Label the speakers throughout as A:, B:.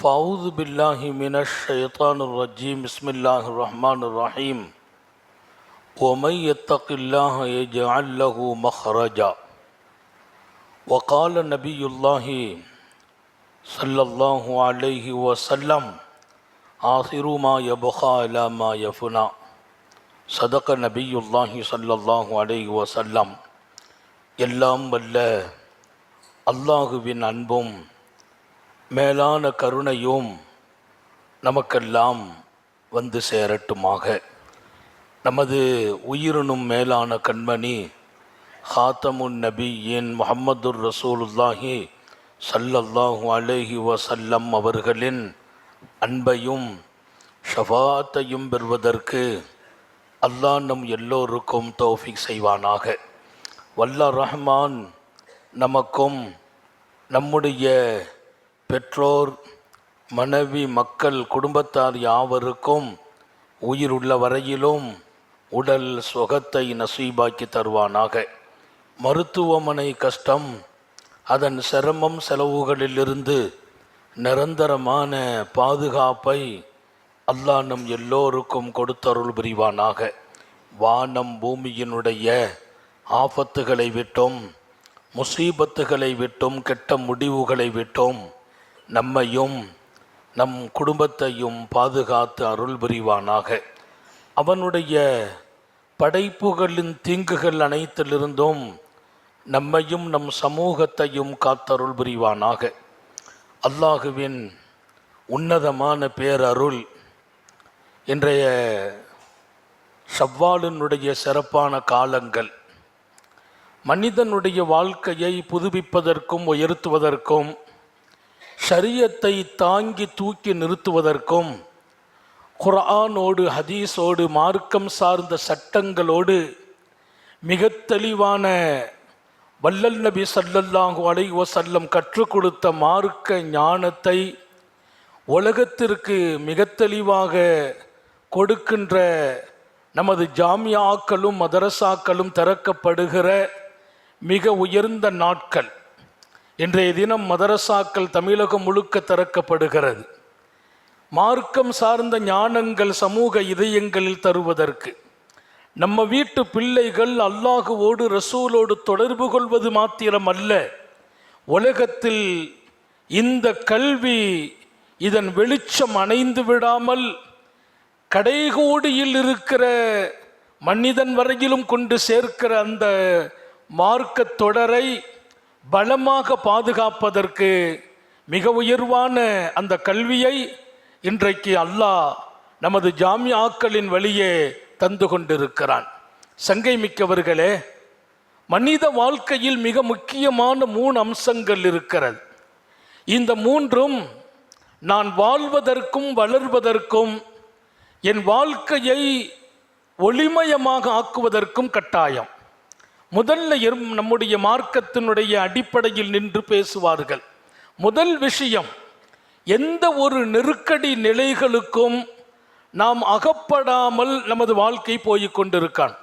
A: فأعوذ بالله من الشيطان الرجيم بسم الله الرحمن الرحيم ومن يتق الله يجعل له مخرجا وقال نبي الله صلى الله عليه وسلم آخر ما يبقى إلى ما يفنى صدق نبي الله صلى الله عليه وسلم எல்லாம் வல்ல அல்லாஹுவின் அன்பும் மேலான கருணையும் நமக்கெல்லாம் வந்து சேரட்டுமாக. நமது உயிரினும் மேலான கண்மணி ஹாத்தமுன் நபியின் முஹம்மதுர் ரசூலுல்லாஹி ஸல்லல்லாஹு அலைஹி வஸல்லம் அவர்களின் அன்பையும் ஷஃபாஅத்தையும் பெறுவதற்கு அல்லாஹ் நம் எல்லோருக்கும் தௌஃபீக் செய்வானாக. வல்ல ரஹ்மான் நமக்கும் நம்முடைய பெற்றோர், மனைவி, மக்கள், குடும்பத்தார் யாவருக்கும் உயிருள்ள வரையிலும் உடல் சுகத்தை நசீபாக்கி தருவானாக. மருத்துவமனை கஷ்டம், அதன் சிரமம் செலவுகளிலிருந்து நிரந்தரமான பாதுகாப்பை அல்லாஹ் நம் எல்லோருக்கும் கொடுத்தருள் புரிவானாக. வானம் பூமியினுடைய ஆபத்துகளை விட்டும், முசீபத்துகளை விட்டும், கெட்ட முடிவுகளை விட்டும் நம்மையும் நம் குடும்பத்தையும் பாதுகாத்து அருள் புரிவானாக. அவனுடைய படைப்புகளின் தீங்குகள் அனைத்திலிருந்தும் நம்மையும் நம் சமூகத்தையும் காத்தருள் புரிவானாக. அல்லாஹுவின் உன்னதமான பேரருள் இன்றைய ஷவ்வாலினுடைய சிறப்பான காலங்கள் மனிதனுடைய வாழ்க்கையை புதுப்பிப்பதற்கும் உயர்த்துவதற்கும், ஷரியத்தை தாங்கி தூக்கி நிறுத்துவதற்கும், குர்ஆனோடு ஹதீஸோடு மார்க்கம் சார்ந்த சட்டங்களோடு மிக தெளிவான வல்லல் நபி ஸல்லல்லாஹு அலைஹி வஸல்லம் கற்றுக் கொடுத்த மார்க்க ஞானத்தை உலகத்திற்கு மிக தெளிவாக கொடுக்கின்ற நமது ஜாமியாக்களும் மதரசாக்களும் திறக்கப்படுகிற மிக உயர்ந்த நாட்கள். இன்றைய தினம் மதரசாக்கள் தமிழகம் முழுக்க திறக்கப்படுகிறது. மார்க்கம் சார்ந்த ஞானங்கள் சமூக இதயங்களில் தருவதற்கு நம்ம வீட்டு பிள்ளைகள் அல்லாஹுவோடு ரசூலோடு தொடர்பு கொள்வது மாத்திரம் அல்ல, உலகத்தில் இந்த கல்வி இதன் வெளிச்சம் அணைந்து விடாமல் கடைகோடியில் இருக்கிற மனிதன் வரையிலும் கொண்டு சேர்க்கிற அந்த மார்க்க தொடரை பலமாக பாதுகாப்பதற்கு மிக உயர்வான அந்த கல்வியை இன்றைக்கு அல்லாஹ் நமது ஜாமியாக்களின் வழியே தந்து கொண்டிருக்கிறான். சங்கை மிக்கவர்களே, மனித வாழ்க்கையில் மிக முக்கியமான 3 அம்சங்கள் இருக்கிறது. இந்த 3ம் நான் வாழ்வதற்கும் வளர்வதற்கும் என் வாழ்க்கையை ஒளிமயமாக ஆக்குவதற்கும் கட்டாயம். முதல்ல நம்முடைய மார்க்கத்தினுடைய அடிப்படையில் நின்று பேசுவார்கள். முதல் விஷயம், எந்த ஒரு நெருக்கடி நிலைகளுக்கும் நாம் அகப்படாமல் நமது வாழ்க்கை போய்கொண்டிருக்கான்.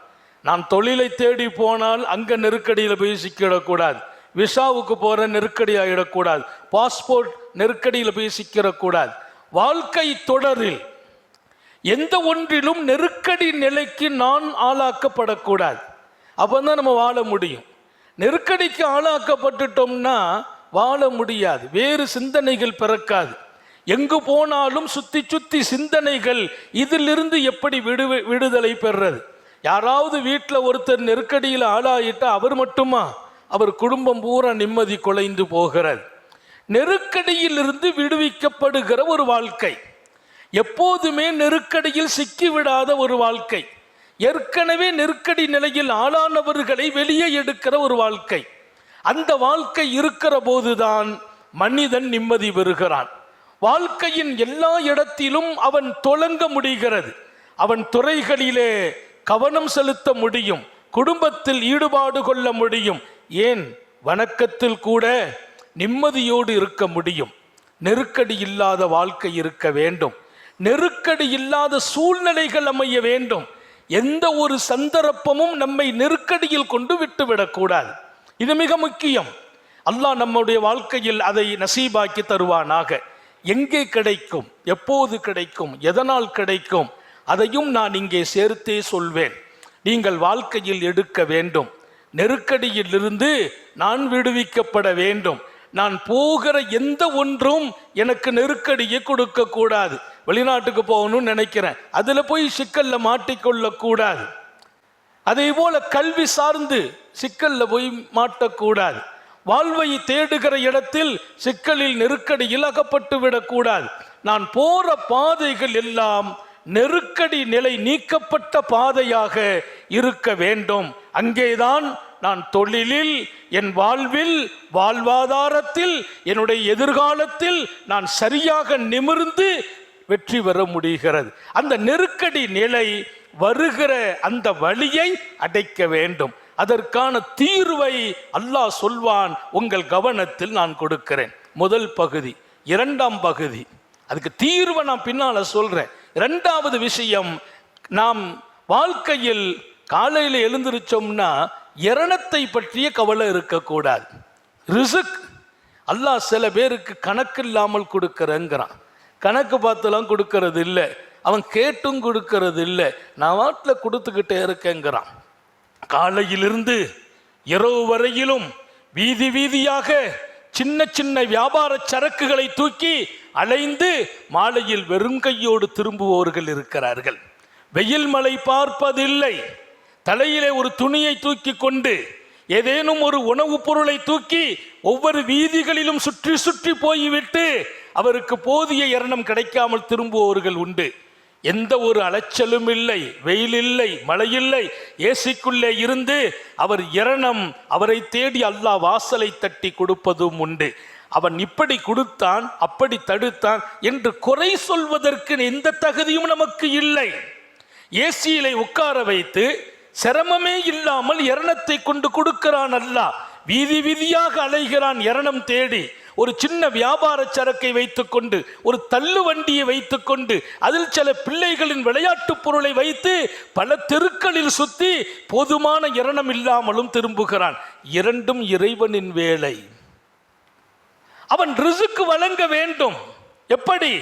A: நான் தொழிலை தேடி போனால் அங்கே நெருக்கடியில் போய் சிக்கிடக்கூடாது, விசாவுக்கு போகிற நெருக்கடி ஆகிடக்கூடாது, பாஸ்போர்ட் நெருக்கடியில் போய் சிக்கிடக்கூடாது. வாழ்க்கை தொடரில் எந்த ஒன்றிலும் நெருக்கடி நிலைக்கு நான் ஆளாக்கப்படக்கூடாது. அப்போ தான் நம்ம வாழ முடியும். நெருக்கடிக்கு ஆளாக்கப்பட்டுட்டோம்னா வாழ முடியாது, வேறு சிந்தனைகள் பிறக்காது. எங்கு போனாலும் சுற்றி சுற்றி சிந்தனைகள், இதிலிருந்து எப்படி விடுதலை பெறுறது? யாராவது வீட்டில் ஒருத்தர் நெருக்கடியில் ஆளாயிட்டா அவர் மட்டுமா? அவர் குடும்பம் பூரா நிம்மதி குலைந்து போகிறது. நெருக்கடியிலிருந்து விடுவிக்கப்படுகிற ஒரு வாழ்க்கை, எப்போதுமே நெருக்கடியில் சிக்கிவிடாத ஒரு வாழ்க்கை, ஏற்கனவே நெருக்கடி நிலையில் ஆளானவர்களை வெளியே எடுக்கிற ஒரு வாழ்க்கை. அந்த வாழ்க்கை இருக்கிற போதுதான் மனிதன் நிம்மதி பெறுகிறான். வாழ்க்கையின் எல்லா இடத்திலும் அவன் தொடங்க முடிகிறது, அவன் துறைகளிலே கவனம் செலுத்த முடியும், குடும்பத்தில் ஈடுபாடு கொள்ள முடியும், ஏன் வணக்கத்தில் கூட நிம்மதியோடு இருக்க முடியும். நெருக்கடி இல்லாத வாழ்க்கை இருக்க வேண்டும், நெருக்கடி இல்லாத சூழ்நிலைகள் அமைய வேண்டும். எந்த ஒரு சந்தர்ப்பமும் நம்மை நெருக்கடியில் கொண்டு விட்டுவிடக்கூடாது. இது மிக முக்கியம். அல்லாஹ் நம்முடைய வாழ்க்கையில் அதை நசீபாக்கி தருவானாக. எங்கே கிடைக்கும், எப்போது கிடைக்கும், எதனால் கிடைக்கும், அதையும் நான் இங்கே சேர்த்தே சொல்வேன். நீங்கள் வாழ்க்கையில் எடுக்க வேண்டும். நெருக்கடியில் இருந்து நான் விடுவிக்கப்பட வேண்டும். நான் போகிற எந்த ஒன்றும் எனக்கு நெருக்கடியை கொடுக்க கூடாது. வெளிநாட்டுக்கு போகணும்னு நினைக்கிறேன், அதுல போய் சிக்கல்ல மாட்டிக்கொள்ள கூடாது. அதே போல கல்வி சார்ந்து சிக்கல்ல போய் மாட்டக்கூடாது. வாழ்வை தேடுகிற இடத்தில் சிக்கலில் நெருக்கடியில் அகப்பட்டு விடக்கூடாது. நான் போற பாதைகள் எல்லாம் நெருக்கடி நிலை நீக்கப்பட்ட பாதையாக இருக்க வேண்டும். அங்கேதான் நான் தொழிலில், என் வாழ்வில், வாழ்வாதாரத்தில், என்னுடைய எதிர்காலத்தில் நான் சரியாக நிமிர்ந்து வெற்றி பெற முடிகிறது. அந்த நெருக்கடி நிலை வருகிற அந்த வழியை அடைக்க வேண்டும். அதற்கான தீர்வை அல்லாஹ் சொல்வான், உங்கள் கவனத்தில் நான் கொடுக்கிறேன். முதல் பகுதி. இரண்டாம் பகுதி, அதுக்கு தீர்வை நான் பின்னால சொல்றேன். இரண்டாவது விஷயம், நாம் வாழ்க்கையில் காலையில் எழுந்திருச்சோம்னா இரணத்தை பற்றிய கவலை இருக்கக்கூடாது. ரிசுக் அல்லாஹ் சில பேருக்கு கணக்கு இல்லாமல் கொடுக்கறங்கிறான். கணக்கு பார்த்துலாம் கொடுக்கறது இல்லை, அவன் கேட்டும் கொடுக்கறது இல்லை, நான் வாட்டில் கொடுத்துக்கிட்டே இருக்கேங்கிறான். காலையிலிருந்து இரவு வரையிலும் வீதி வீதியாக சின்ன சின்ன வியாபார சரக்குகளை தூக்கி அலைந்து மாலையில் வெறுங்கையோடு திரும்புவோர்கள் இருக்கிறார்கள். வெயில் மழை பார்ப்பதில்லை. தலையிலே ஒரு துணியை தூக்கி கொண்டு ஏதேனும் ஒரு உணவுப் பொருளை தூக்கி ஒவ்வொரு வீதிகளிலும் சுற்றி சுற்றி போய்விட்டு அவருக்கு போதிய இரணம் கிடைக்காமல் திரும்புவோர்கள் உண்டு. எந்த ஒரு அலைச்சலும் இல்லை, வெயில் இல்லை, மழை இல்லை, ஏசிக்குள்ளே இருந்து அவர் இரணம் அவரை தேடி அல்லாஹ் வாசலை தட்டி கொடுப்பதும் உண்டு. அவன் இப்படி கொடுத்தான், அப்படி தடுத்தான் என்று குறை சொல்வதற்கு எந்த தகுதியும் நமக்கு இல்லை. ஏசியிலே உட்கார வைத்து சிரமமே இல்லாமல் இரணத்தை கொண்டு கொடுக்கிறான் அல்லாஹ். வீதி வீதியாக அலைகிறான் இரணம் தேடி. ஒரு சின்ன வியாபார சரக்கை வைத்துக்கொண்டு, ஒரு தள்ளு வண்டியை வைத்துக்கொண்டு, அதில் சில பிள்ளைகளின் விளையாட்டு பொருளை வைத்து பல தெருக்களில் சுத்தி போதுமான இரணம் இல்லாமலும் திரும்புகிறான். இரண்டும் இறைவனின் வேலை. அவன் ரிசுக்கு வழங்க வேண்டும். எப்படி?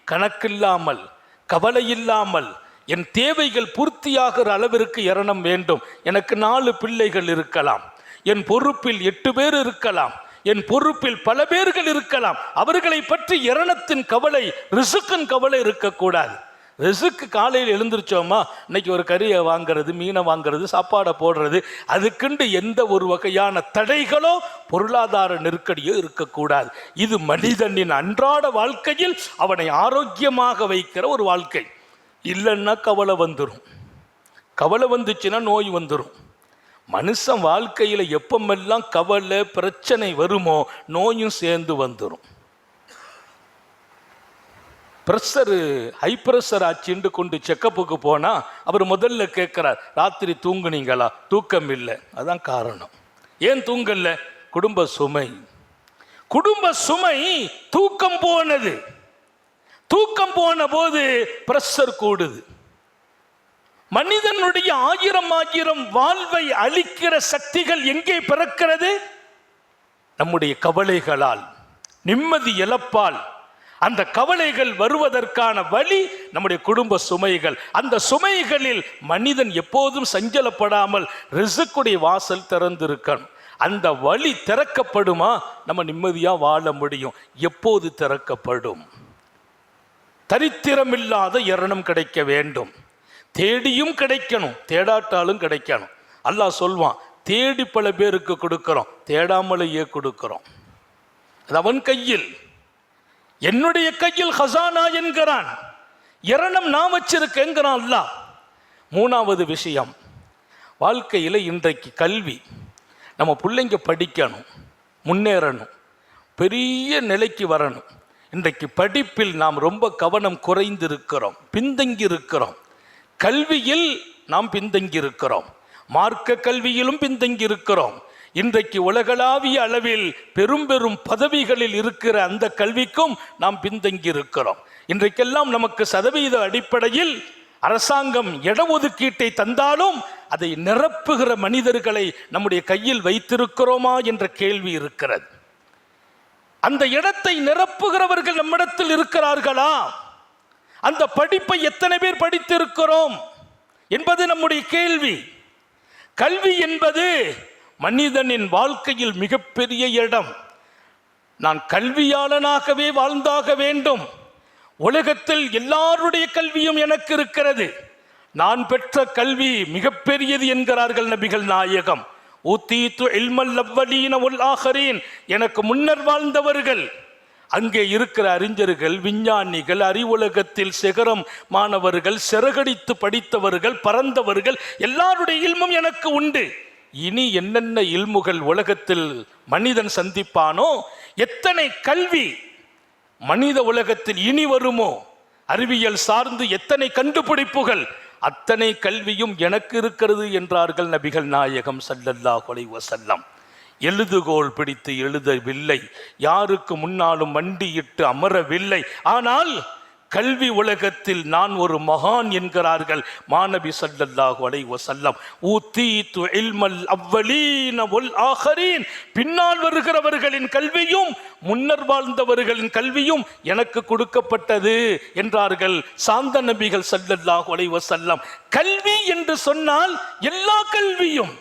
A: கணக்கில்லாமல், கவலை இல்லாமல். என் தேவைகள் பூர்த்தியாகிற அளவிற்கு இரணம் வேண்டும். எனக்கு 4 பிள்ளைகள் இருக்கலாம், என் பொறுப்பில் 8 பேர் இருக்கலாம், என் பொறுப்பில் பல பேர்கள் இருக்கலாம். அவர்களை பற்றி இரணத்தின் கவலை, ரிசுக்கின் கவலை இருக்கக்கூடாது. ரிசுக்கு காலையில் எழுந்திருச்சோமா, இன்னைக்கு ஒரு கறியை வாங்கிறது, மீனை வாங்கிறது, சாப்பாடை போடுறது, அதுக்குண்டு எந்த ஒரு வகையான தடைகளோ பொருளாதார நெருக்கடியோ இருக்கக்கூடாது. இது மனிதனின் அன்றாட வாழ்க்கையில் அவனை ஆரோக்கியமாக வைக்கிற ஒரு வாழ்க்கை. இல்லைன்னா கவலை வந்துடும். கவலை வந்துச்சுன்னா நோய் வந்துடும். மனுஷன் வாழ்க்கையில் எப்பமெல்லாம் கவலை பிரச்சனை வருமோ நோயும் சேர்ந்து வந்துடும். ப்ரெஷரு ஹை ப்ரெஷர் ஆச்சுன்னு கொண்டு செக்கப்புக்கு போனால் அவர் முதல்ல கேட்குறார், ராத்திரி தூங்குனீங்களா? தூக்கம் இல்லை. அதான் காரணம். ஏன் தூங்கல? குடும்ப சுமை. குடும்ப சுமை தூக்கம் போனது. தூக்கம் போன போது ப்ரெஷர் கூடுது. மனிதனுடைய 1000 வாழ்வை அளிக்கிற சக்திகள் எங்கே பிறக்கிறது? நம்முடைய கவலைகளால், நிம்மதி இழப்பால். அந்த கவலைகள் வருவதற்கான வழி நம்முடைய குடும்ப சுமைகள். அந்த சுமைகளில் மனிதன் எப்போதும் சஞ்சலப்படாமல் ரிசுக்குடைய வாசல் திறந்திருக்கணும். அந்த வழி திறக்கப்படுமா, நம்ம நிம்மதியா வாழ முடியும். எப்போது திறக்கப்படும்? தரித்திரமில்லாத இரணம் கிடைக்க வேண்டும். தேடியும் கிடைக்கணும், தேடாட்டாலும் கிடைக்கணும். அல்லாஹ் சொல்வான், தேடி பல பேருக்கு கொடுக்கிறோம், தேடாமலேயே கொடுக்கிறோம். அது அவன் கையில். என்னுடைய கையில் ஹசானா என்கிறான். இரணம் நான் வச்சிருக்கேங்கிறான் அல்லாஹ். 3வது விஷயம், வாழ்க்கையில் இன்றைக்கு கல்வி. நம்ம பிள்ளைங்க படிக்கணும், முன்னேறணும், பெரிய நிலைக்கு வரணும். இன்றைக்கு படிப்பில் நாம் ரொம்ப கவனம் குறைந்திருக்கிறோம், பின்தங்கி இருக்கிறோம். கல்வியில் நாம் பின்தங்கி இருக்கிறோம், மார்க்க கல்வியிலும் பின்தங்கி இருக்கிறோம். இன்றைக்கு உலகளாவிய அளவில் பெரும் பெரும் பதவிகளில் இருக்கிற அந்த கல்விக்கும் நாம் பின்தங்கி இருக்கிறோம். இன்றைக்கெல்லாம் நமக்கு சதவீத அடிப்படையில் அரசாங்கம் இடஒதுக்கீட்டை தந்தாலும் அதை நிரப்புகிற மனிதர்களை நம்முடைய கையில் வைத்திருக்கிறோமா என்ற கேள்வி இருக்கிறது. அந்த இடத்தை நிரப்புகிறவர்கள் நம்மிடத்தில் இருக்கிறார்களா? அந்த படிப்பை எத்தனை பேர் படித்திருக்கிறோம் என்பது நம்முடைய கேள்வி. கல்வி என்பது மனிதனின் வாழ்க்கையில் மிகப்பெரிய இடம். நான் கல்வியாளனாகவே வாழ்ந்தாக வேண்டும். உலகத்தில் எல்லாருடைய கல்வியும் எனக்கு இருக்கிறது. நான் பெற்ற கல்வி மிகப்பெரியது என்கிறார்கள் நபிகள் நாயகம். ஊத்தீத்து இல்மல் அவ்வலீன வல் ஆஹரீன், எனக்கு முன்னர் வாழ்ந்தவர்கள், அங்கே இருக்கிற அறிஞர்கள், விஞ்ஞானிகள், அறிவுலகத்தில் சிகரம் மாணவர்கள், சிறகடித்து படித்தவர்கள், பறந்தவர்கள், எல்லாருடைய இல்மும் எனக்கு உண்டு. இனி என்னென்ன இல்முகள் உலகத்தில் மனிதன் சந்திப்பானோ, எத்தனை கல்வி மனித உலகத்தில் இனி வருமோ, அறிவியல் சார்ந்து எத்தனை கண்டுபிடிப்புகள், அத்தனை கல்வியும் எனக்கு இருக்கிறது என்றார்கள் நபிகள் நாயகம் ஸல்லல்லாஹு அலைஹி வஸல்லம். எழுதுகோல் பிடித்து எழுதவில்லை, யாருக்கு முன்னாலும் மண்டியிட்டு அமரவில்லை. ஆனால் கல்வி உலகத்தில் நான் ஒரு மகான் என்கிறார்கள் மாநபி ஸல்லல்லாஹு அலைஹி வஸல்லம். ஊத்தீது இல்மல் அவ்வலீன வல் ஆஹரீன், பின்னால் வருகிறவர்களின் கல்வியும் முன்னர் வாழ்ந்தவர்களின் கல்வியும் எனக்கு கொடுக்கப்பட்டது என்றார்கள் சாந்த நபிகள் ஸல்லல்லாஹு அலைஹி வஸல்லம். கல்வி என்று சொன்னால் எல்லா கல்வியும்,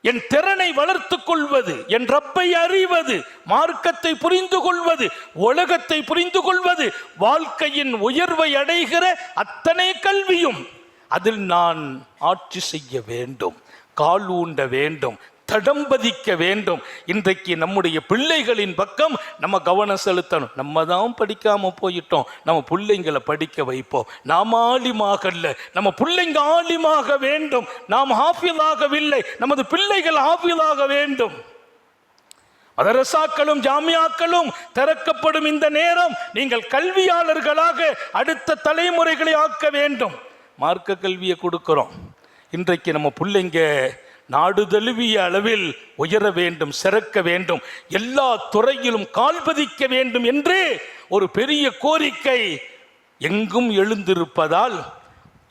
A: என் திறனை வளர்த்து கொள்வது, என் ரப்பை அறிவது, மார்க்கத்தை புரிந்து கொள்வது, உலகத்தை புரிந்து கொள்வது, வாழ்க்கையின் உயர்வை அடைகிற அத்தனை கல்வியும், அதில் நான் ஆட்சி செய்ய வேண்டும், கால் ஊண்ட வேண்டும், தடம்பதிக்க வேண்டும். இன்றைக்கு நம்முடைய பிள்ளைகளின் பக்கம் நம்ம கவனம் செலுத்தணும். நம்ம தான் படிக்காம போயிட்டோம், நம்ம பிள்ளைங்களை படிக்க வைப்போம். நாம் ஆலிமாகல்ல, நம்ம பிள்ளைங்க ஆலிமாக வேண்டும். நாம் ஹாஃபிலாகவில்லை, நமது பிள்ளைகள் ஹாஃபிலாக வேண்டும். மதரசாக்களும் ஜாமியாக்களும் திறக்கப்படும் இந்த நேரம் நீங்கள் கல்வியாளர்களாக அடுத்த தலைமுறைகளை ஆக்க வேண்டும். மார்க்க கல்வியை கொடுக்கிறோம். இன்றைக்கு நம்ம பிள்ளைங்க நாடு தழுவிய அளவில் உயர வேண்டும், சிறக்க வேண்டும், எல்லா துறையிலும் கால்பதிக்க வேண்டும் என்று ஒரு பெரிய கோரிக்கை எங்கும் எழுந்திருப்பதால்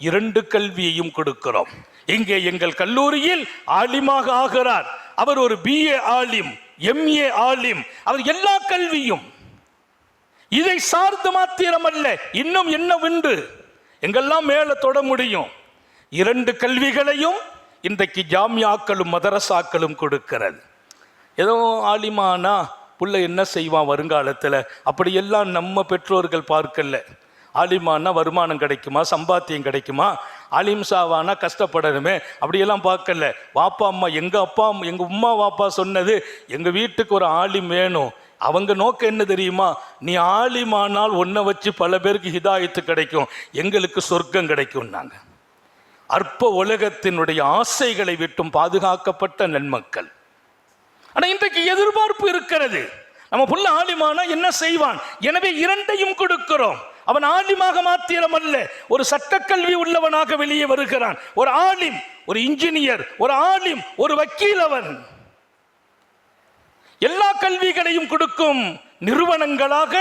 A: 2 கல்வியையும் கொடுக்கிறோம். இங்கே எங்கள் கல்லூரியில் ஆலிமாக ஆகிறார், அவர் ஒரு BA ஆலிம், MA ஆலிம், அவர் எல்லா கல்வியும். இதை சார்ந்து மாத்திரமல்ல, இன்னும் என்ன உண்டு, எங்கெல்லாம் மேல தொட முடியும். 2 கல்விகளையும் இன்றைக்கு ஜாமியாக்களும் மதரசாக்களும் கொடுக்கிறது. ஏதோ ஆலிமானா புள்ள என்ன செய்வான் வருங்காலத்தில், அப்படியெல்லாம் நம்ம பெற்றோர்கள் பார்க்கல. ஆலிமானா வருமானம் கிடைக்குமா, சம்பாத்தியம் கிடைக்குமா, ஆலிம் சாவானா கஷ்டப்படணுமே, அப்படியெல்லாம் பார்க்கல. வாப்பா அம்மா, எங்கள் உம்மா வாப்பா சொன்னது, எங்கள் வீட்டுக்கு ஒரு ஆலிம் வேணும். அவங்க நோக்கம் என்ன தெரியுமா, நீ ஆலிமானால் ஒன்றை வச்சு பல பேருக்கு ஹிதாயத்து கிடைக்கும், எங்களுக்கு சொர்க்கம் கிடைக்கும்னாங்க. அற்ப உலகத்தினுடைய ஆசைகளை விட்டும் பாதுகாக்கப்பட்ட நன்மக்கள். ஆனால் இன்றைக்கு எதிர்பார்ப்பு இருக்கிறது, நம்ம புள்ள ஆலிமானா என்ன செய்வான், எனவே 2ஐயும் கொடுக்கிறோம். அவன் ஆலிமாக மாத்திரம் அல்ல, ஒரு சட்டக்கல்வி உள்ளவனாக வெளியே வருகிறான். ஒரு ஆலிம், ஒரு இன்ஜினியர், ஒரு ஆலிம், ஒரு வக்கீல். அவன் எல்லா கல்விகளையும் கொடுக்கும் நிறுவனங்களாக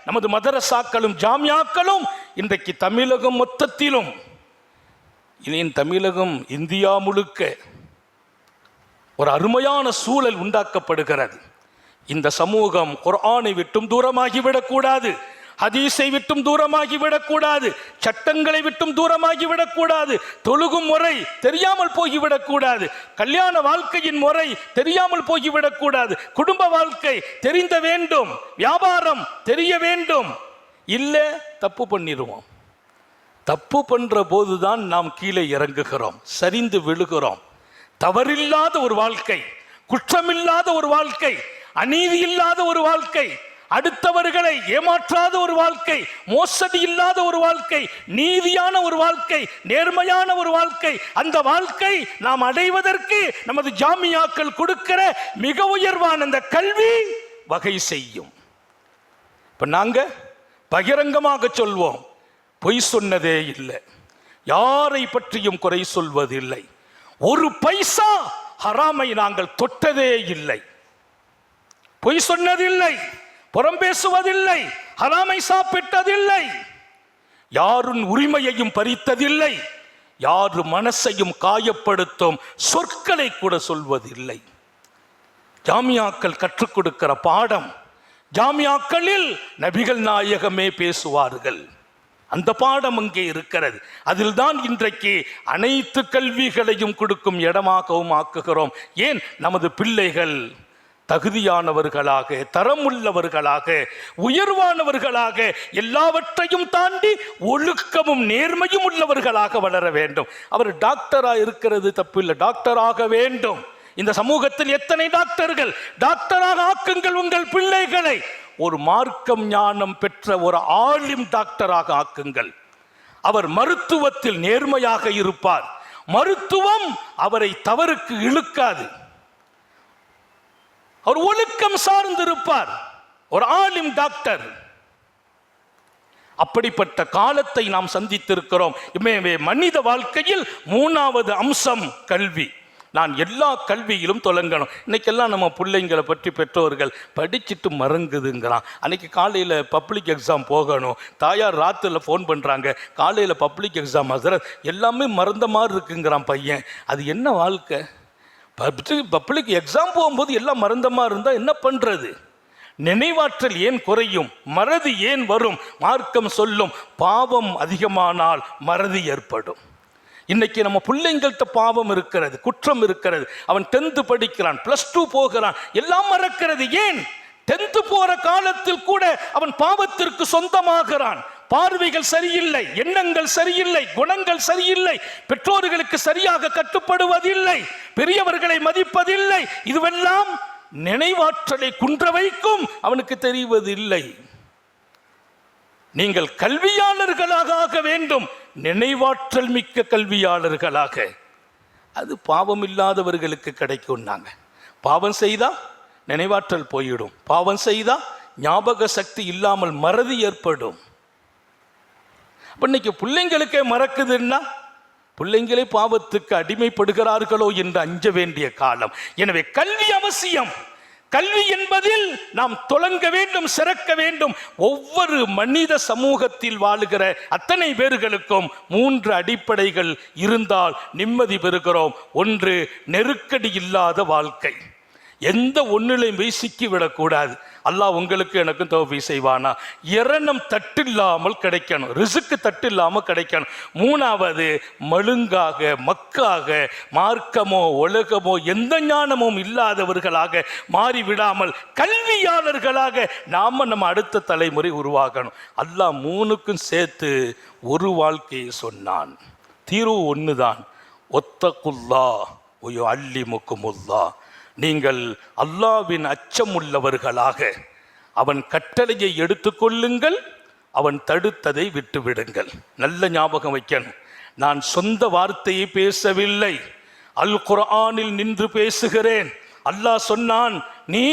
A: நமது மதரசாக்களும் ஜாமியாக்களும் இன்றைக்கு தமிழகம் மொத்தத்திலும், இனியும் தமிழகம் இந்தியா முழுக்க ஒரு அருமையான சூழல் உண்டாக்கப்படுகிறது. இந்த சமூகம் குர்ஆனை விட்டும் தூரமாகிவிடக்கூடாது, ஹதீஸை விட்டும் தூரமாகிவிடக்கூடாது, சட்டங்களை விட்டும் தூரமாகிவிடக்கூடாது, தொழுகும் முறை தெரியாமல் போய்விடக்கூடாது, கல்யாண வாழ்க்கையின் முறை தெரியாமல் போய்விடக்கூடாது, குடும்ப வாழ்க்கை தெரிந்த வேண்டும், வியாபாரம் தெரிய வேண்டும். இல்லை தப்பு பண்ணிடுவோம். தப்பு பண்ற போதுதான் நாம் கீழே இறங்குகிறோம், சரிந்து விழுகிறோம். தவறில்லாத ஒரு வாழ்க்கை, குற்றமில்லாத ஒரு வாழ்க்கை, அநீதி இல்லாத ஒரு வாழ்க்கை, அடுத்தவர்களை ஏமாற்றாத ஒரு வாழ்க்கை, மோசடி இல்லாத ஒரு வாழ்க்கை, நீதியான ஒரு வாழ்க்கை, நேர்மையான ஒரு வாழ்க்கை, அந்த வாழ்க்கை நாம் அடைவதற்கு நமது ஜாமியாக்கள் கொடுக்கிற மிக உயர்வான அந்த கல்வி வகை செய்யும். இப்ப நாங்க பகிரங்கமாக சொல்வோம், பொய் சொன்னதே இல்லை, யாரை பற்றியும் குறை சொல்வதில்லை, ஒரு பைசா ஹராமை நாங்கள் தொட்டதே இல்லை, பொய் சொன்னதில்லை, புறம் பேசுவதில்லை, ஹராமை சாப்பிட்டதில்லை, யாரும் உரிமையையும் பறித்ததில்லை, யாரு மனசையும் காயப்படுத்தும் சொற்களை கூட சொல்வதில்லை. ஜாமியாக்கள் கற்றுக் கொடுக்கிற பாடம் ஜாமியாக்களில் நபிகள் நாயகமே பேசுவார்கள். அந்த பாடம் அங்கே இருக்கிறது. அதில் தான் இன்றைக்கு அனைத்து கல்விகளையும் கொடுக்கும் இடமாகவும் ஆக்குகிறோம். ஏன்? நமது பிள்ளைகள் தகுதியானவர்களாக, தரமுள்ளவர்களாக, உயர்வானவர்களாக, எல்லாவற்றையும் தாண்டி ஒழுக்கமும் நேர்மையும் உள்ளவர்களாக வளர வேண்டும். அவர் டாக்டராக இருக்கிறது தப்பில்லை, டாக்டராக வேண்டும். இந்த சமூகத்தில் எத்தனை டாக்டர்கள், டாக்டராக ஆக்குங்கள் உங்கள் பிள்ளைகளை. ஒரு மார்க்கம் ஞானம் பெற்ற ஒரு ஆலிம் டாக்டராக ஆக்குங்கள். அவர் மருத்துவத்தில் நேர்மையாக இருப்பார். மருத்துவம் அவரை தவறுக்கு இழுக்காது. அவர் ஒழுக்கம் சார்ந்திருப்பார். ஒரு ஆலிம் டாக்டர். அப்படிப்பட்ட காலத்தை நாம் சந்தித்திருக்கிறோம். மனித வாழ்க்கையில் 3வது அம்சம் கல்வி. நான் எல்லா கல்வியிலும் தொடங்கணும். இன்னைக்கெல்லாம் நம்ம பிள்ளைங்களை பற்றி பெற்றோர்கள் படிச்சுட்டு மறங்குதுங்கிறான். அன்னைக்கு காலையில் பப்ளிக் எக்ஸாம் போகணும், தாயார் ராத்திரில் ஃபோன் பண்ணுறாங்க, காலையில் பப்ளிக் எக்ஸாம் ஹசரத், எல்லாமே மறந்த மாதிரி இருக்குங்கிறான் பையன். அது என்ன வாழ்க்கை? பப்ளிக் எக்ஸாம் போகும்போது எல்லாம் மறந்த மாதிரி இருந்தால் என்ன பண்ணுறது? நினைவாற்றல் ஏன் குறையும்? மறதி ஏன் வரும்? மார்க்கம் சொல்லும், பாவம் அதிகமானால் மறதி ஏற்படும். இன்னைக்கு நம்ம பிள்ளைங்கள்ட்ட பாவம் இருக்கிறது, குற்றம் இருக்கிறது. அவன் 10th படிக்கிறான், +2 போகிறான், எல்லாம் மறக்கிறது. ஏன்? 10th போற காலத்தில் கூட அவன் பாவத்திற்கு சொந்தமாகிறான். பார்வைகள் சரியில்லை, எண்ணங்கள் சரியில்லை, குணங்கள் சரியில்லை, பெற்றோர்களுக்கு சரியாக கட்டுப்படுவதில்லை, பெரியவர்களை மதிப்பதில்லை. இதுவெல்லாம் நினைவாற்றலை குன்ற வைக்கும். அவனுக்கு தெரிவதில்லை. நீங்கள் கல்வியாளர்களாக ஆக வேண்டும், நினைவாற்றல் மிக்க கல்வியாளர்களாக. அது பாவம் இல்லாதவர்களுக்கு கிடைக்கும். நாங்கள் பாவம் செய்தா நினைவாற்றல் போயிடும், பாவம் செய்தா ஞாபக சக்தி இல்லாமல் மறதி ஏற்படும். இன்னைக்கு பிள்ளைங்களுக்கே மறக்குதுன்னா பிள்ளைங்களே பாவத்துக்கு அடிமைப்படுகிறார்களோ என்று அஞ்ச வேண்டிய காலம். எனவே கல்வி அவசியம். கல்வி என்பதில் நாம் தொடங்க வேண்டும், சிறக்க வேண்டும். ஒவ்வொரு மனித சமூகத்தில் வாழுகிற அத்தனை பேர்களுக்கும் 3 அடிப்படைகள் இருந்தால் நிம்மதி பெறுகிறோம். 1, நெருக்கடி இல்லாத வாழ்க்கை. எந்த ஒன்றிலையும் போய் சிக்கிவிடக்கூடாது. அல்லாஹ் உங்களுக்கு எனக்கும் தௌஃபீக் செய்வானா. இரணம் தட்டில்லாமல் கிடைக்கணும், ரிசுக்கு தட்டில்லாமல் கிடைக்கணும். 3வது, மழுங்காக, மக்காக, மார்க்கமோ உலகமோ எந்த ஞானமும் இல்லாதவர்களாக மாறிவிடாமல் கல்வியாளர்களாக நம்ம அடுத்த தலைமுறை உருவாக்கணும். அல்லாஹ் 3க்கும் சேர்த்து ஒரு வாழ்க்கையை சொன்னான். தீர்வு ஒன்றுதான், ஒத்தகுல்லா அல்லிமுக்குமுல்லா. நீங்கள் அல்லாஹ்வின் அச்சமுள்ளவர்களாக அவன் கட்டளையை எடுத்துக்கொள்ளுங்கள், அவன் தடுத்ததை விட்டுவிடுங்கள். நல்ல ஞாபகம் வைக்கணும். நான் சொந்த வார்த்தையை பேசவில்லை, அல் குர்ஆனில் நின்று பேசுகிறேன். அல்லாஹ் சொன்னான், நீ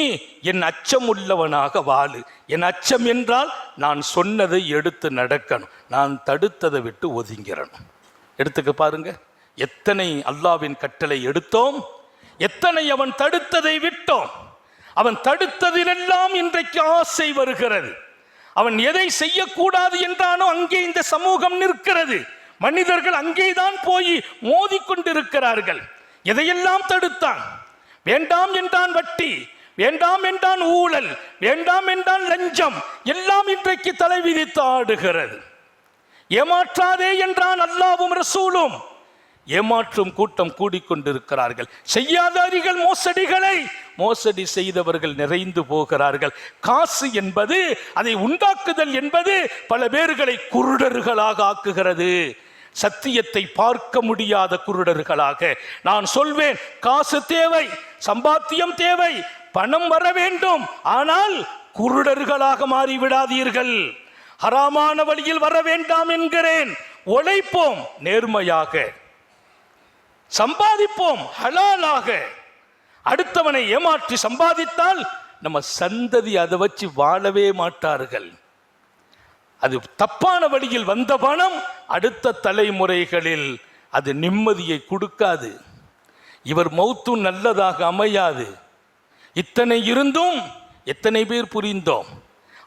A: என் அச்சம் உள்ளவனாக வாழு. என் அச்சம் என்றால் நான் சொன்னதை எடுத்து நடக்கணும், நான் தடுத்ததை விட்டு ஒதுங்கிறணும். எடுத்துக்க பாருங்க, எத்தனை அல்லாஹ்வின் கட்டளை எடுத்தோம், எத்தனை அவன் தடுத்ததை விட்டோம். அவன் தடுத்ததிலெல்லாம் இன்றைக்கு ஆசை வருகிறது. அவன் எதை செய்யக்கூடாது என்றானோ அங்கே இந்த சமூகம் நிற்கிறது. மனிதர்கள் அங்கேதான் போய் மோதிக்கொண்டிருக்கிறார்கள். எதையெல்லாம் தடுத்தான்? வேண்டாம் என்றான் வட்டி, வேண்டாம் என்றான் ஊழல், வேண்டாம் என்றான் லஞ்சம். எல்லாம் இன்றைக்கு தலை விதித்து ஆடுகிறது. ஏமாற்றாதே என்றான் அல்லாஹ்வும் ரசூலும். ஏமாற்றும் கூட்டம் கூடிக்கொண்டிருக்கிறார்கள். செய்யாதவர்கள் மோசடிகளை, மோசடி செய்தவர்கள் நிறைந்து போகிறார்கள். காசு என்பது, அதை உண்டாக்குதல் என்பது பல பேர்களை குருடர்களாக ஆக்குகிறது. சத்தியத்தை பார்க்க முடியாத குருடர்களாக. நான் சொல்வேன், காசு தேவை, சம்பாத்தியம் தேவை, பணம் வர வேண்டும். ஆனால் குருடர்களாக மாறிவிடாதீர்கள். ஹராமான வழியில் வர வேண்டாம் என்கிறேன். உழைப்போம் நேர்மையாக, சம்பாதிப்போம் ஹலாலாக. அடுத்தவனை ஏமாற்றி சம்பாதித்தால் நம்ம சந்ததி அதை வச்சு வாழவே மாட்டார்கள். அது தப்பான வழியில் வந்த பணம் அடுத்த தலைமுறைகளில் அது நிம்மதியை கொடுக்காது. இவர் மௌத்தும் நல்லதாக அமையாது. இத்தனை இருந்தும் எத்தனை பேர் புரிந்தோம்?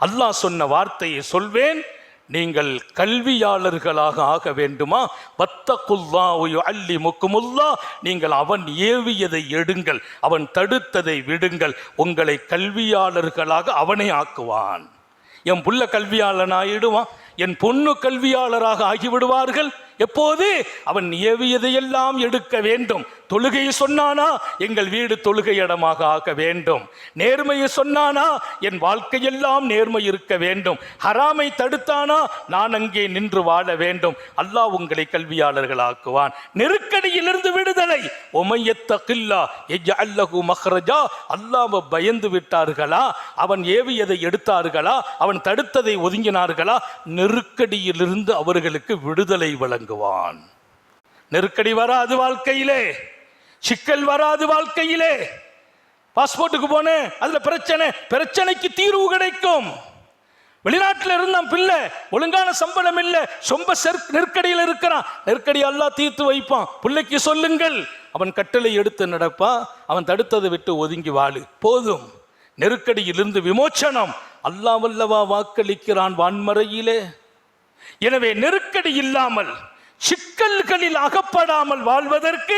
A: அல்லாஹ் சொன்ன வார்த்தையை சொல்வேன், நீங்கள் கல்வியாளர்களாக ஆக வேண்டுமா? வத்தகுல்லாஹு யுஅல்லிமுக்குமுல்லாஹ், நீங்கள் அவன் ஏவியதை எடுங்கள், அவன் தடுத்ததை விடுங்கள், உங்களை கல்வியாளர்களாக அவனே ஆக்குவான். என் புள்ள கல்வியாளன் ஆயிடுவான், என் பொண்ணு கல்வியாளராக ஆகிவிடுவார்கள். எப்போது? அவன் ஏவியதையெல்லாம் எடுக்க வேண்டும். தொழுகையை சொன்னானா எங்கள் வீடு தொழுகை இடமாக ஆக்க வேண்டும். நேர்மையை சொன்னானா என் வாழ்க்கையெல்லாம் நேர்மை இருக்க வேண்டும். ஹராமை தடுத்தானா நான் அங்கே நின்று வாழ வேண்டும். அல்லாஹ் உங்களை கல்வியாளர்கள் ஆக்குவான். நெருக்கடியிலிருந்து விடுதலை. உமையத்தகில்லா யஜ்அல் லஹு மக்ரஜா. அல்லாஹ்வை பயந்து விட்டார்களா? அவன் ஏவியதை எடுத்தார்களா? அவன் தடுத்ததை ஒதுங்கினார்களா? நெருக்கடியிலிருந்து அவர்களுக்கு விடுதலை வழங்குவான். நெருக்கடி வராது வாழ்க்கையிலே, சிக்கல் வராது வாழ்க்கையிலே. பாஸ்போர்ட்டுக்கு போனேன், அதுல பிரச்சனைக்கு தீர்வு கிடைக்கும். வெளிநாட்டில் இருந்தான் பிள்ளை, ஒழுங்கான சம்பளம் இல்லை, சொம்ப நெருக்கடியில் இருக்கிறான், நெருக்கடி அல்லாஹ் தீர்த்து வைப்பான். பிள்ளைக்கு சொல்லுங்கள், அவன் கட்டளை எடுத்து நடப்பான், அவன் தடுத்ததை விட்டு ஒதுங்கி வாழு, போதும். நெருக்கடியிலிருந்து விமோச்சனம் அல்லாஹ் வல்லவா வாக்களிக்கிறான் வான்மறையிலே. எனவே நெருக்கடி இல்லாமல், சிக்கல்களில் அகப்படாமல் வாழ்வதற்கு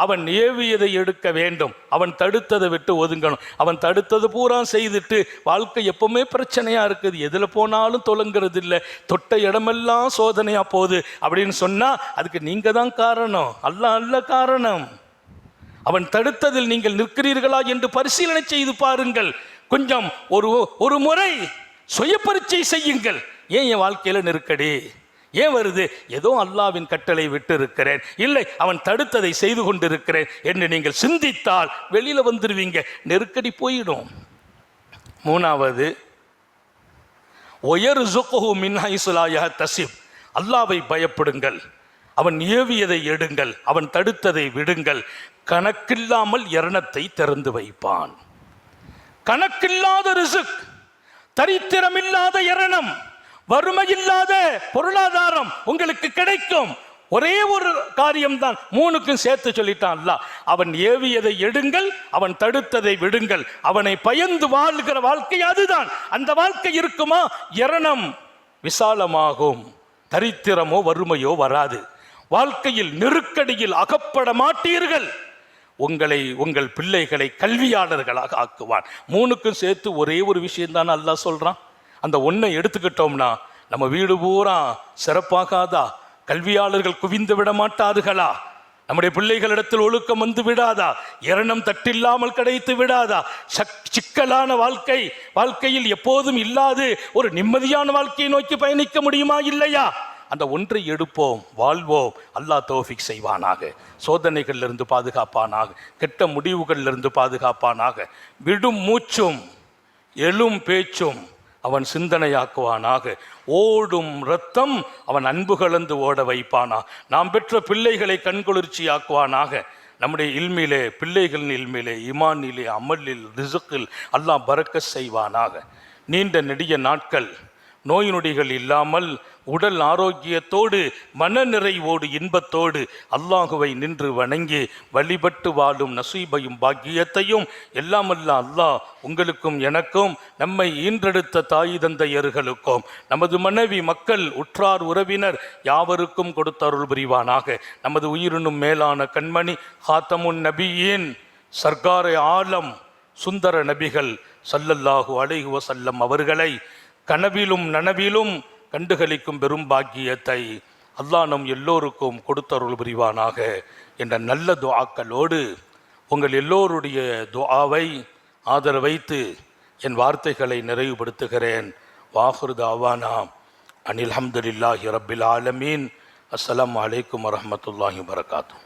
A: அவன் ஏவியதை எடுக்க வேண்டும், அவன் தடுத்ததை விட்டு ஒதுங்கணும். அவன் தடுத்தது பூரா செய்துட்டு வாழ்க்கை எப்பவுமே பிரச்சனையா இருக்குது, எதுல போனாலும் தொலைங்கிறது இல்லை, தொட்ட இடமெல்லாம் சோதனையா போகுது அப்படின்னு சொன்னா அதுக்கு நீங்க தான் காரணம், அல்லாஹ் அல்ல காரணம். அவன் தடுத்ததில் நீங்கள் நிற்கிறீர்களா என்று பரிசீலனை செய்து பாருங்கள். கொஞ்சம் ஒரு முறை சுய பரீட்சை செய்யுங்கள். ஏன் என் வாழ்க்கையில நெருக்கடி ஏன் வருது? ஏதோ அல்லாவின் கட்டளை விட்டு இருக்கிறேன், இல்லை அவன் தடுத்ததை செய்து கொண்டிருக்கிறேன் என்று நீங்கள் சிந்தித்தால் வெளியில வந்துடுவீங்க, நெருக்கடி போயிடும். மூணாவது, ஒயர்சுகுஹு மின் ஹைஸு லா யஹ்தஸிப். அல்லாவை பயப்படுங்கள், அவன் ஏவியதை எடுங்கள், அவன் தடுத்ததை விடுங்கள். கணக்கில்லாமல் எரணத்தை திறந்து வைப்பான். கணக்கில்லாத ரிஸ்க், தரித்திரமில்லாத எரணம், வறுமையில்லாத பொருளாதாரம் உங்களுக்கு கிடைக்கும். ஒரே ஒரு காரியம்தான், மூணுக்கும் சேர்த்து சொல்லிட்டான் அல்லாஹ். அவன் ஏவியதை எடுங்கள், அவன் தடுத்ததை விடுங்கள். அவனை பயந்து வாழ்கிற வாழ்க்கை அதுதான். அந்த வாழ்க்கை இருக்குமா? எரணம் விசாலமாகும், தரித்திரமோ வறுமையோ வராது. வாழ்க்கையில் நெருக்கடியில் அகப்பட மாட்டீர்கள். உங்கள் பிள்ளைகளை கல்வியாளர்களாக ஆக்குவான். மூணுக்கும் சேர்த்து ஒரே ஒரு விஷயம்தான் அல்லாஹ் சொல்றான். அந்த ஒன்றை எடுத்துக்கிட்டோம்னா நம்ம வீடு பூரா சிறப்பாகாதா? கல்வியாளர்கள் குவிந்து விட மாட்டார்களா? நம்முடைய பிள்ளைகளிடத்தில் ஒழுக்கம் வந்து விடாதா? எரணம் தட்டில்லாமல் கிடைத்து விடாதா? சிக்கலான வாழ்க்கையில் எப்போதும் இல்லாது ஒரு நிம்மதியான வாழ்க்கையை நோக்கி பயணிக்க முடியுமா? இல்லையா? அந்த ஒன்றை எடுப்போம், வாழ்வோம். அல்லாஹ் தௌஃபீக் செய்வானாக. சோதனைகளிலிருந்து பாதுகாப்பானாக, கெட்ட முடிவுகளிலிருந்து பாதுகாப்பானாக. விடும் மூச்சும் எழும் பேச்சும் அவன் சிந்தனையாக்குவானாக. ஓடும் இரத்தம் அவன் அன்பு கலந்து ஓட வைப்பானா. நாம் பெற்ற பிள்ளைகளை கண்குளிர்ச்சியாக்குவானாக. நம்முடைய இல்மிலே, பிள்ளைகளின் இல்மிலே, ஈமானிலே, அமலில், ரிசுக்கில் அல்லாஹ் பரக்கத் செய்வானாக. நீண்ட நெடிய நாட்கள், நோய் நொடிகள் இல்லாமல் உடல் ஆரோக்கியத்தோடு மன நிறைவோடு இன்பத்தோடு அல்லாஹுவை நின்று வணங்கி வழிபட்டு வாழும் நசீபையும் பாக்கியத்தையும் எல்லாமல்ல அல்லாஹ் உங்களுக்கும் எனக்கும், நம்மை ஈன்றெடுத்த தாய் தந்தையர்களுக்கும், நமது மனைவி மக்கள் உற்றார் உறவினர் யாவருக்கும் கொடுத்தருள் புரிவானாக. நமது உயிரினும் மேலான கண்மணி ஹாத்தமுன் நபியின் சர்க்கார ஆலம் சுந்தர நபிகள் ஸல்லல்லாஹு அலைஹி வஸல்லம் அவர்களை கனவிலும் நனவிலும் கண்டுகளிக்கும் பெரும் பாக்கியத்தை அல்லாஹ் நம் எல்லோருக்கும் கொடுத்தருள் புரிவானாக என்ற நல்ல துஆக்களோடு உங்கள் எல்லோருடைய துஆவை ஆதரவைத்து என் வார்த்தைகளை நிறைவுபடுத்துகிறேன். வாஹிரு தாவானா அனில் ஹம்துலில்லாஹி ரப்பில் ஆலமீன். அஸ்ஸலாமு அலைக்கும் வரஹ்மத்துல்லாஹி வபரகாத்துஹு.